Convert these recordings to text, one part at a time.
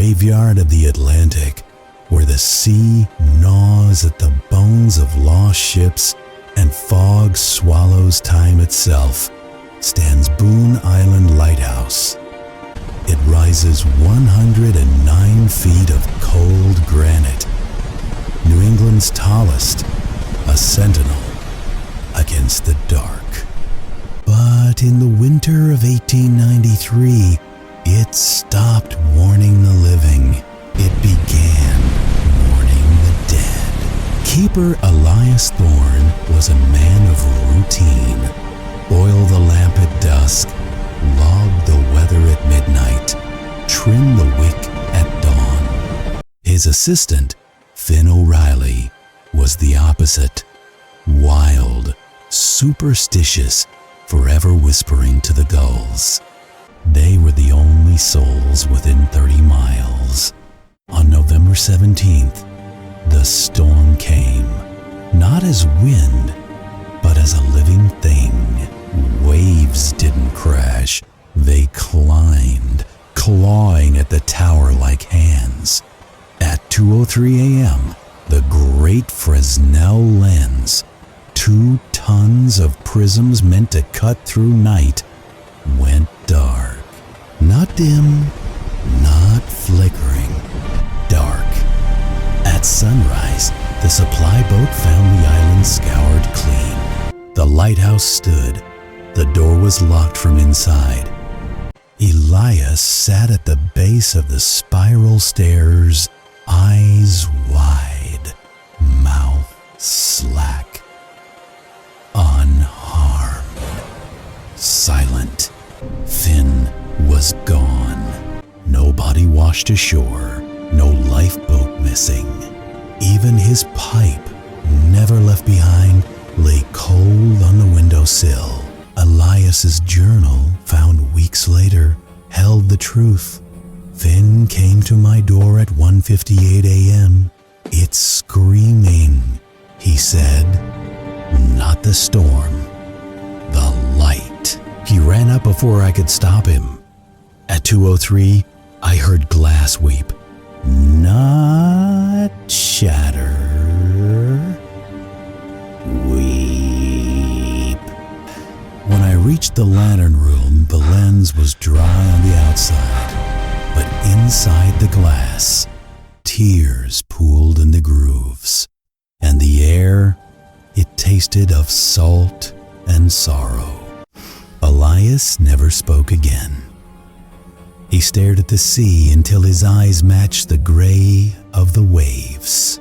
graveyard of the Atlantic, where the sea gnaws at the bones of lost ships and fog swallows time itself, stands Boon Island Lighthouse. It rises 109 feet of cold granite, New England's tallest, a sentinel against the dark. But in the winter of 1893, it stopped warning the living. It began warning the dead. Keeper Elias Thorne was a man of routine. Oil the lamp at dusk, log the weather at midnight, trim the wick at dawn. His assistant, Finn O'Reilly, was the opposite. Wild, superstitious, forever whispering to the gulls. They were the only souls within 30 miles. On November 17th, the storm came, not as wind, but as a living thing. Waves didn't crash. They climbed, clawing at the tower like hands. At 2:03 a.m., the great Fresnel lens, 2 tons of prisms meant to cut through night, went dark. Not dim, not flickering, dark. At sunrise, the supply boat found the island scoured clean. The lighthouse stood. The door was locked from inside. Elias sat at the base of the spiral stairs, eyes wide, mouth slack, unharmed, silent. Finn was gone. No body washed ashore, no lifeboat missing. Even his pipe, never left behind, lay cold on the windowsill. Elias's journal, found weeks later, held the truth. Finn came to my door at 1:58 a.m. "It's screaming," he said. Not the storm, the light. He ran up before I could stop him. At 2:03, I heard glass weep. Not shatter. Weep. When I reached the lantern room, the lens was dry on the outside, but inside the glass, tears pooled in the grooves, and the air, it tasted of salt and sorrow. Elias never spoke again. He stared at the sea until his eyes matched the gray of the waves.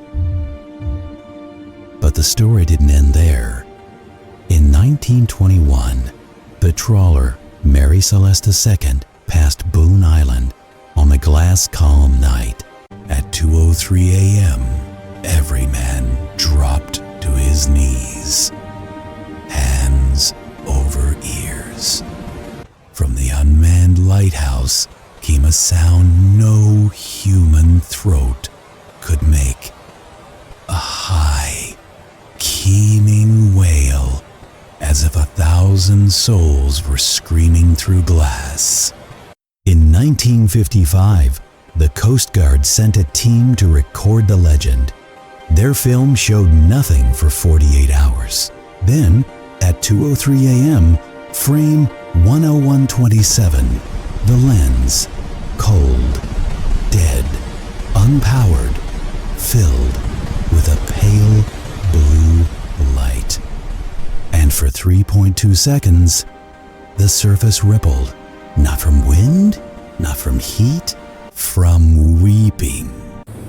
But the story didn't end there. In 1921, the trawler Mary Celeste II passed Boon Island on the glass calm night. At 2:03 a.m., every man dropped to his knees, hands over ears. From the unmanned lighthouse came a sound no human throat could make. A high, keening wail, as if 1,000 souls were screaming through glass. In 1955, the Coast Guard sent a team to record the legend. Their film showed nothing for 48 hours. Then, at 2:03 a.m., frame 10127, the lens, cold, dead, unpowered, filled with a pale blue light. And for 3.2 seconds, the surface rippled, not from wind, not from heat, from weeping.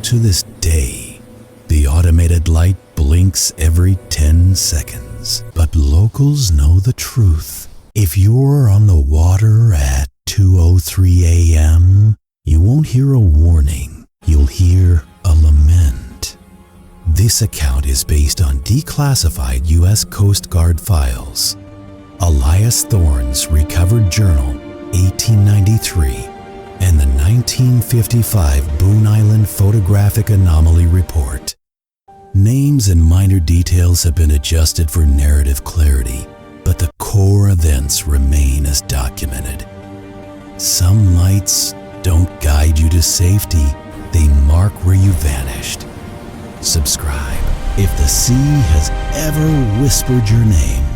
To this day, the automated light blinks every 10 seconds. But locals know the truth. If you're on the water at 2:03 a.m., you won't hear a warning. You'll hear a lament. This account is based on declassified U.S. Coast Guard files. Elias Thorne's recovered journal, 1893, and the 1955 Boon Island Photographic Anomaly Report. Names and minor details have been adjusted for narrative clarity, but the core events remain as documented. Some lights don't guide you to safety, they mark where you vanished. Subscribe if the sea has ever whispered your name.